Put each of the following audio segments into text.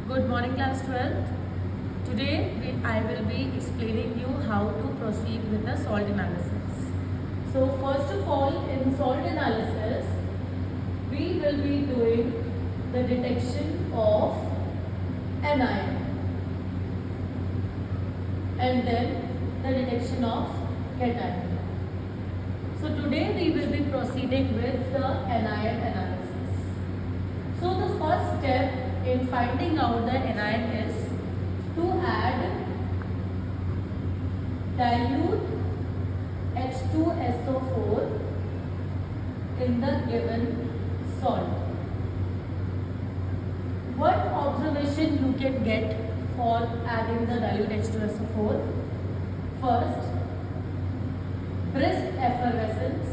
Good morning, class 12th. Today I will be explaining you how to proceed with the salt analysis. So first of all, in salt analysis, we will be doing the detection of anion and then the detection of cation. So today we will be proceeding with the anion analysis. So the first step in finding out the anion is to add dilute H2SO4 in the given salt. What observation you can get for adding the dilute H2SO4? First, brisk effervescence.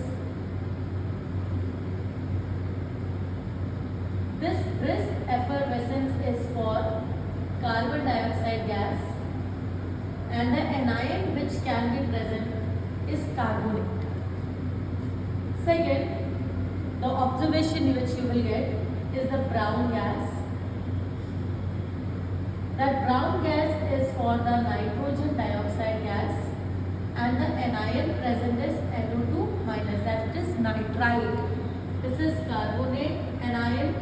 This brisk effervescence is for carbon dioxide gas and the anion which can be present is carbonate. Second, the observation which you will get is the brown gas. That brown gas is for the nitrogen dioxide gas and the anion present is NO2 minus, that is nitrite. This is carbonate anion.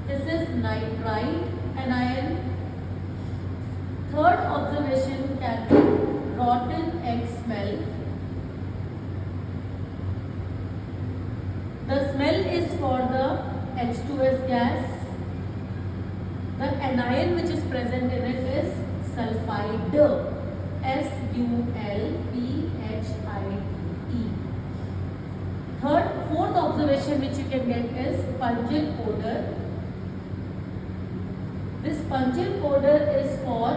This is nitrite anion. Third observation can be rotten egg smell. The smell is for the H2S gas. The anion which is present in it is sulfide. S-U-L-P-H-I-D-E. Fourth observation which you can get is pungent odor. This pungent odor is for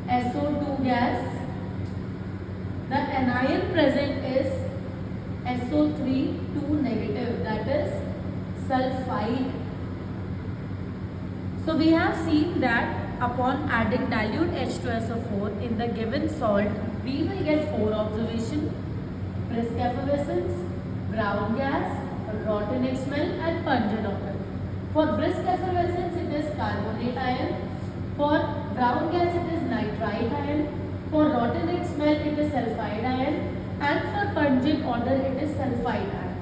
SO2 gas. The anion present is SO3 2 negative, that is sulfide. So we have seen that upon adding dilute H2SO4 in the given salt, we will get 4 observations: brisk effervescence, brown gas, rotten egg smell and pungent odor. For brisk effervescence it is carbonate ion, for brown gas it is nitrite ion, for rotten egg smell it is sulfide ion and for pungent odor it is sulfide ion.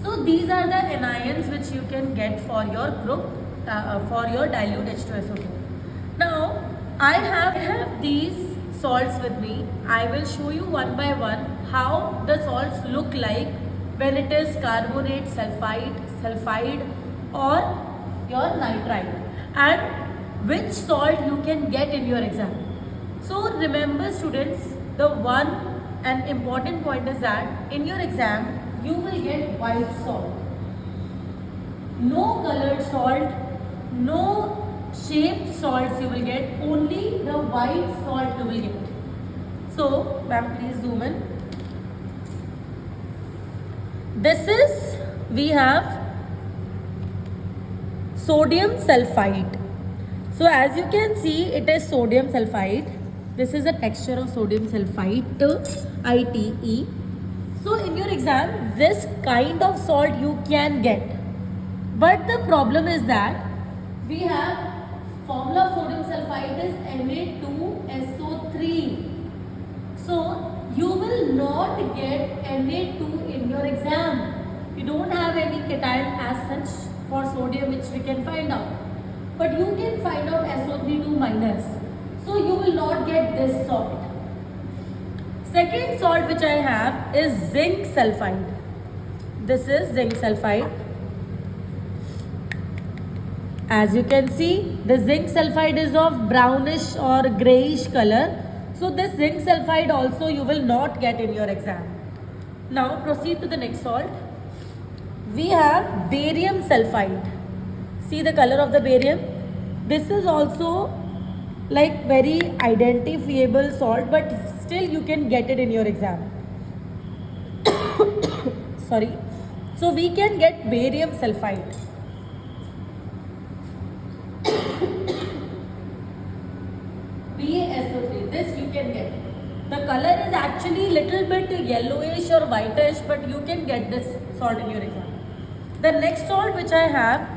So these are the anions which you can get for your group for your dilute H2SO4. Now I have these salts with me. I will show you one by one how the salts look like when it is carbonate, sulfide or your nitrite, and which salt you can get in your exam. So remember students, the one and important point is that in your exam you will get white salt. No colored salt, no shaped salts you will get, only the white salt you will get. So, ma'am, please zoom in. This is, we have sodium sulfide. So, as you can see, it is sodium sulfide. This is the texture of sodium sulfite, ITE. So, in your exam, this kind of salt you can get. But the problem is that we have formula of sodium sulfide is Na2SO3. So you will not get Na2 in your exam. You don't have any cation as such for sodium which we can find out. But you can find out SO3 2 minus. So you will not get this salt. Second salt which I have is zinc sulfide. This is zinc sulfide. As you can see, the zinc sulfide is of brownish or greyish color. So this zinc sulfide also you will not get in your exam. Now proceed to the next salt. We have barium sulfide. See the color of the barium? This is also like very identifiable salt, but still you can get it in your exam. Sorry. So we can get barium sulfide. BaSO3, this you can get. The color is actually little bit yellowish or whitish, but you can get this salt in your exam. The next salt which I have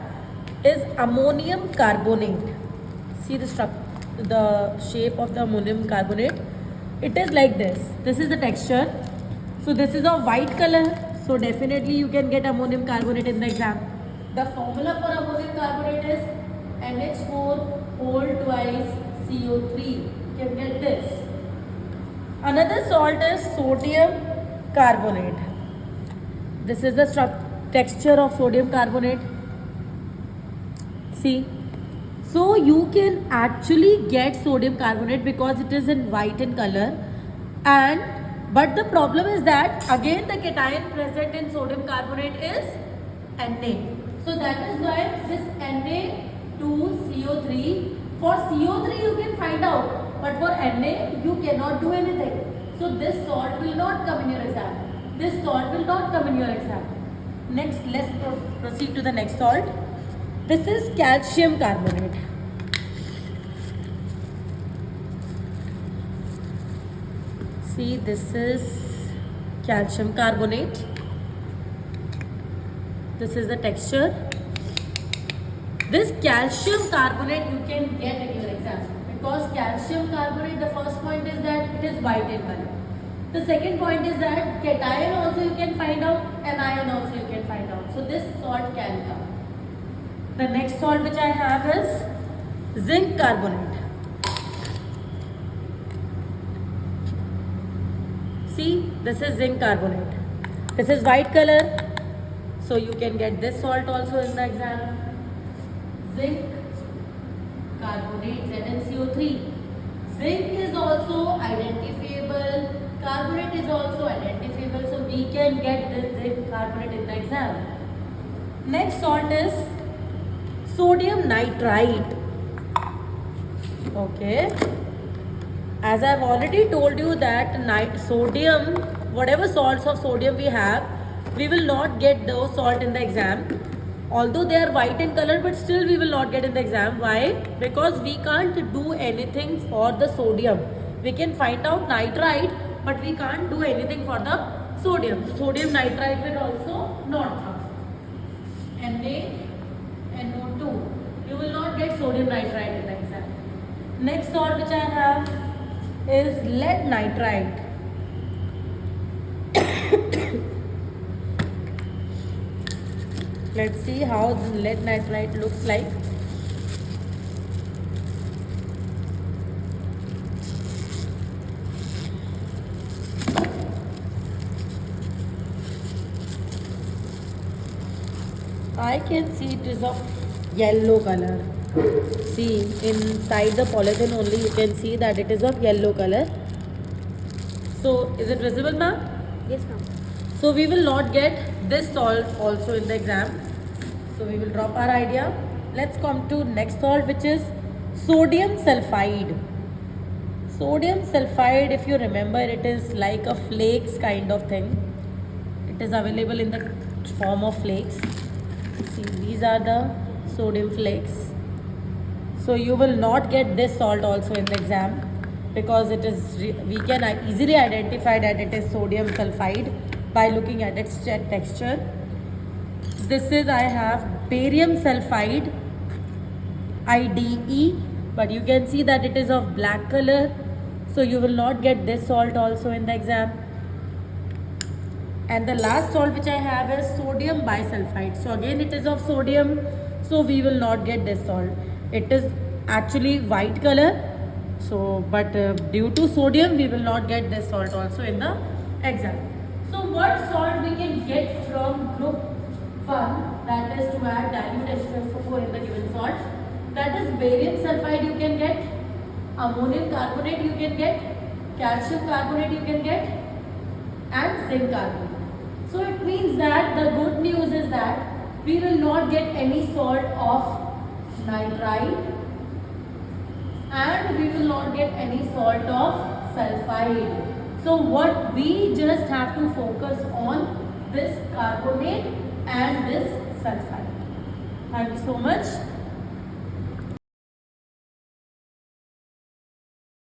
is ammonium carbonate. See the shape of the ammonium carbonate. It is like this. This is the texture. So this is of white color. So definitely you can get ammonium carbonate in the exam. The formula for ammonium carbonate is NH4 whole twice CO3. You can get this. Another salt is sodium carbonate. This is the texture of sodium carbonate. See. So you can actually get sodium carbonate because it is in white in color, but the problem is that again the cation present in sodium carbonate is Na. So that is why this Na2CO3, for CO3 you can find out, but for Na you cannot do anything. So this salt will not come in your exam. This salt will not come in your exam. Next, let's proceed to the next salt. This is calcium carbonate. See, this is calcium carbonate. This is the texture. This calcium carbonate you can get in your exam because calcium carbonate, the first point is that it is white in color. The second point is that cation also you can find out, anion also you can find out. So this salt can come. The next salt which I have is zinc carbonate. See, this is zinc carbonate. This is white color. So you can get this salt also in the exam. Zinc carbonate, ZnCO3. Zinc is also identifiable. Carbonate is also identifiable. So we can get this zinc carbonate in the exam. Next salt is sodium nitrite. Okay. As I have already told you that sodium, whatever salts of sodium we have, we will not get those salt in the exam. Although they are white in color, but still we will not get in the exam. Why? Because we can't do anything for the sodium. We can find out nitrite, but we can't do anything for the sodium. So sodium nitrite will also not come. NaNO2. You will not get sodium nitrite in the exam. Next salt which I have is lead nitrite. Let's see how the lead nitrite looks like. I can see it is of yellow color. See, inside the polythene only you can see that it is of yellow color. So, is it visible, ma'am? Yes, ma'am. So, we will not get this salt also in the exam. So, we will drop our idea. Let's come to next salt, which is sodium sulfide. Sodium sulfide, if you remember, it is like a flakes kind of thing. It is available in the form of flakes. See, these are the sodium flakes. So you will not get this salt also in the exam because it is we can easily identify that it is sodium sulfide by looking at its texture. This is, I have barium sulfide, IDE, but you can see that it is of black color. So you will not get this salt also in the exam. And the last salt which I have is sodium bisulfite. So again it is of sodium, so we will not get this salt. It is actually white color, so but due to sodium we will not get this salt also in the exam. So what salt we can get from group 1, that is to add dilute H2SO4 in the given salt? That is barium sulfide you can get, ammonium carbonate you can get, calcium carbonate you can get, and zinc carbonate. So it means that the good news is that we will not get any salt of nitrite and we will not get any salt of sulfide. So what we just have to focus on this carbonate and this sulfide. Thank you so much.